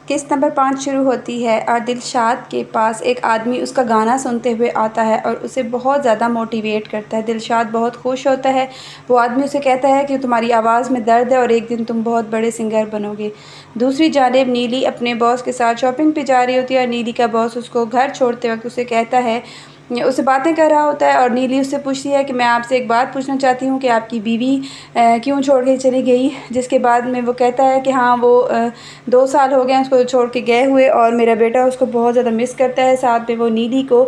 किस्त नंबर 5 शुरू होती है और दिलशाद के पास एक आदमी उसका गाना सुनते हुए आता है और उसे बहुत ज़्यादा मोटिवेट करता है। दिलशाद बहुत खुश होता है। वो आदमी उसे कहता है कि तुम्हारी आवाज़ में दर्द है और एक दिन तुम बहुत बड़े सिंगर बनोगे। दूसरी जानिब नीली अपने बॉस के साथ शॉपिंग पे जा रही होती है और नीली का बॉस उसको घर छोड़ते वक्त उसे कहता है, उससे बातें कर रहा होता है और नीली उससे पूछती है कि मैं आपसे एक बात पूछना चाहती हूँ कि आपकी बीवी क्यों छोड़ के चली गई। जिसके बाद में वो कहता है कि हाँ, वो 2 साल हो गए हैं उसको छोड़ के गए हुए और मेरा बेटा उसको बहुत ज़्यादा मिस करता है। साथ में वो नीली को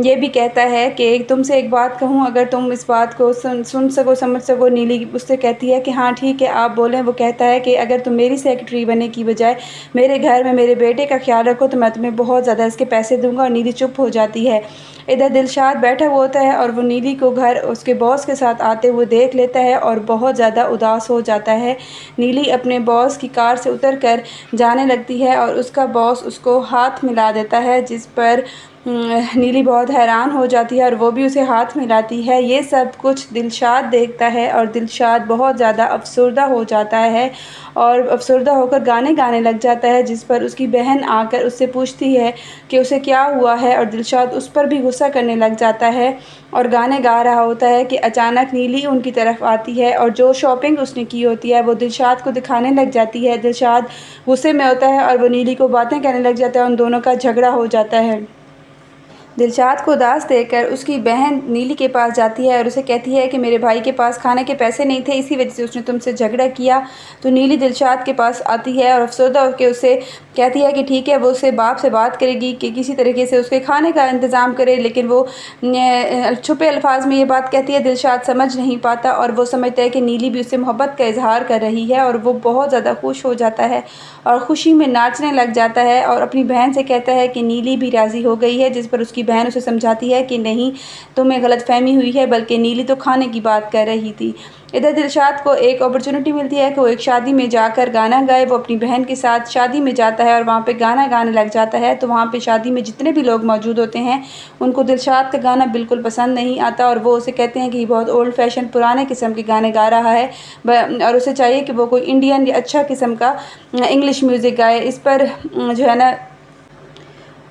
ये भी कहता है कि तुमसे एक बात कहूँ, अगर तुम इस बात को सुन सको, समझ सको। नीली उससे कहती है कि हाँ ठीक है, आप बोलें। वो कहता है कि अगर तुम मेरी सेक्रेटरी बनने की बजाय मेरे घर में मेरे बेटे का ख्याल रखो तो मैं तुम्हें बहुत ज़्यादा इसके पैसे दूँगा। और नीली चुप हो जाती है। इधर दिलशाद बैठा हुआ होता है और वो नीली को घर उसके बॉस के साथ आते हुए देख लेता है और बहुत ज़्यादा उदास हो जाता है। नीली अपने बॉस की कार से उतर कर जाने लगती है और उसका बॉस उसको हाथ मिला देता है, जिस पर नीली बहुत हैरान हो जाती है और वो भी उसे हाथ मिलाती है। ये सब कुछ दिलशाद देखता है और दिलशाद बहुत ज़्यादा अफ़सरदा हो जाता है और अफ़सरदा होकर गाने गाने लग जाता है, जिस पर उसकी बहन आकर उससे पूछती है कि उसे क्या हुआ है और दिलशाद उस पर भी गुस्सा करने लग जाता है और गाने गा रहा होता है कि अचानक नीली उनकी तरफ आती है और जो शॉपिंग उसने की होती है वो दिलशाद को दिखाने लग जाती है। दिलशाद गुस्से में होता है और वो नीली को बातें कहने लग जाता है। उन दोनों का झगड़ा हो जाता है। दिलशाद को उदास देखकर उसकी बहन नीली के पास जाती है और उसे कहती है कि मेरे भाई के पास खाने के पैसे नहीं थे, इसी वजह से उसने तुमसे झगड़ा किया। तो नीली दिलशाद के पास आती है और अफसरदा होकर उसे कहती है कि ठीक है, वो उससे बाप से बात करेगी कि किसी तरीके से उसके खाने का इंतज़ाम करे। लेकिन वो छुपे अल्फाज में ये बात कहती है। दिलशाद समझ नहीं पाता और वो समझता है कि नीली भी उससे मोहब्बत का इजहार कर रही है और वो बहुत ज़्यादा खुश हो जाता है और ख़ुशी में नाचने लग जाता है और अपनी बहन से कहता है कि नीली भी राज़ी हो गई है। जिस पर उसकी बहन उसे समझाती है कि नहीं, तुम्हें गलतफहमी हुई है, बल्कि नीली तो खाने की बात कर रही थी। इधर दिलशाद को एक अपॉर्चुनिटी मिलती है कि वो एक शादी में जाकर गाना गाए। वो अपनी बहन के साथ शादी में जाता है और वहाँ पे गाना गाने लग जाता है। तो वहाँ पे शादी में जितने भी लोग मौजूद होते हैं उनको दिलशाद का गाना बिल्कुल पसंद नहीं आता और वो उसे कहते हैं कि ये बहुत ओल्ड फैशन पुराने किस्म के गाने गा रहा है और उसे चाहिए कि वो कोई इंडियन या अच्छा किस्म का इंग्लिश म्यूज़िक गाए। इस पर जो है ना,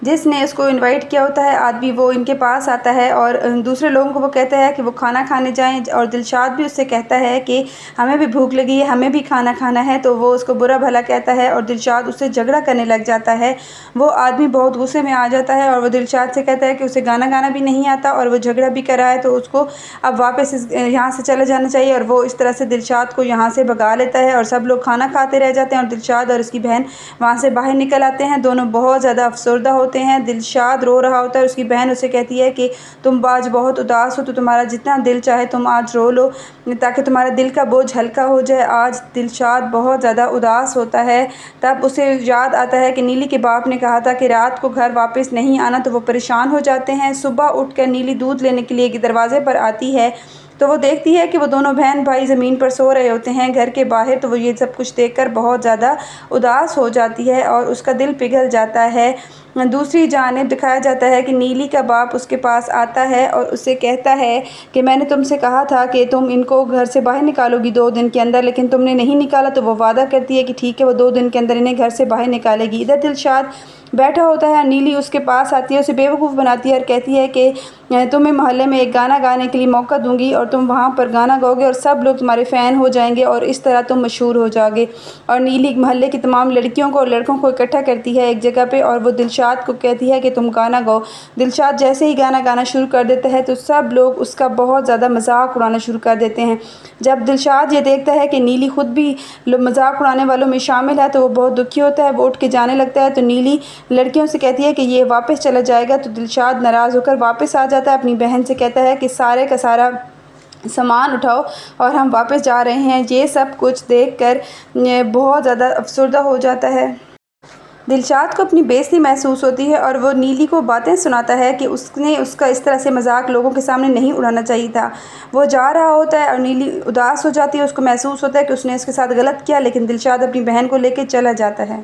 जिसने उसको इनवाइट किया होता है आदमी, वो इनके पास आता है और दूसरे लोगों को वो कहता है कि वो खाना खाने जाएं और दिलशाद भी उससे कहता है कि हमें भी भूख लगी है, हमें भी खाना खाना है। तो वो उसको बुरा भला कहता है और दिलशाद उससे झगड़ा करने लग जाता है। वो आदमी बहुत गुस्से में आ जाता है और वो दिलशाद से कहता है कि उसे गाना गाना भी नहीं आता और वो झगड़ा भी कर रहा है, तो उसको अब वापस यहाँ से चले जाना चाहिए। और वो इस तरह से दिलशाद को यहाँ से भगा लेता है और सब लोग खाना खाते रह जाते हैं और दिलशाद और उसकी बहन वहाँ से बाहर निकल आते हैं। दोनों बहुत ज़्यादा अफसरदा होते हैं। दिलशाद रो रहा होता है। उसकी बहन उसे कहती है कि तुम आज बहुत उदास हो, तो तुम्हारा जितना दिल चाहे तुम आज रो लो ताकि तुम्हारा दिल का बोझ हल्का हो जाए। आज दिलशाद बहुत ज़्यादा उदास होता है। तब उसे याद आता है कि नीली के बाप ने कहा था कि रात को घर वापस नहीं आना, तो वो परेशान हो जाते हैं। सुबह उठकर नीली दूध लेने के लिए दरवाजे पर आती है तो वो देखती है कि वो दोनों बहन भाई ज़मीन पर सो रहे होते हैं घर के बाहर। तो वो ये सब कुछ देखकर बहुत ज़्यादा उदास हो जाती है और उसका दिल पिघल जाता है। दूसरी जानिब दिखाया जाता है कि नीली का बाप उसके पास आता है और उससे कहता है कि मैंने तुमसे कहा था कि तुम इनको घर से बाहर निकालोगी 2 दिन के अंदर, लेकिन तुमने नहीं निकाला। तो वो वादा करती है कि ठीक है, वो 2 दिन के अंदर इन्हें घर से बाहर निकालेगी। इधर दिलशाद बैठा होता है। नीली उसके पास आती है, उसे बेवकूफ़ बनाती है और कहती है कि तुम्हें मोहल्ले में एक गाना गाने के लिए मौका दूंगी और तुम वहाँ पर गाना गाओगे और सब लोग तुम्हारे फ़ैन हो जाएंगे और इस तरह तुम मशहूर हो जाओगे। और नीली मोहल्ले की तमाम लड़कियों को और लड़कों को इकट्ठा करती है एक जगह पे और वो दिलशाद को कहती है कि तुम गाना गाओ। दिलशाद जैसे ही गाना गाना शुरू कर देता है तो सब लोग उसका बहुत ज़्यादा मजाक उड़ाना शुरू कर देते हैं। जब दिलशाद ये देखता है कि नीली खुद भी मजाक उड़ाने वालों में शामिल है तो वो बहुत दुखी होता है। वो उठ के जाने लगता है तो नीली लड़कियों से कहती है कि ये वापस चला जाएगा। तो दिलशाद नाराज़ होकर वापस आ जाता है। अपनी बहन से कहता है कि सारे का सारा सामान उठाओ और हम वापस जा रहे हैं। ये सब कुछ देखकर बहुत ज़्यादा अफसरदा हो जाता है। दिलशाद को अपनी बेइज्जती महसूस होती है और वो नीली को बातें सुनाता है कि उसने उसका इस तरह से मजाक लोगों के सामने नहीं उड़ाना चाहिए था। वो जा रहा होता है और नीली उदास हो जाती है। उसको महसूस होता है कि उसने इसके साथ गलत किया, लेकिन दिलशाद अपनी बहन को लेकर चला जाता है।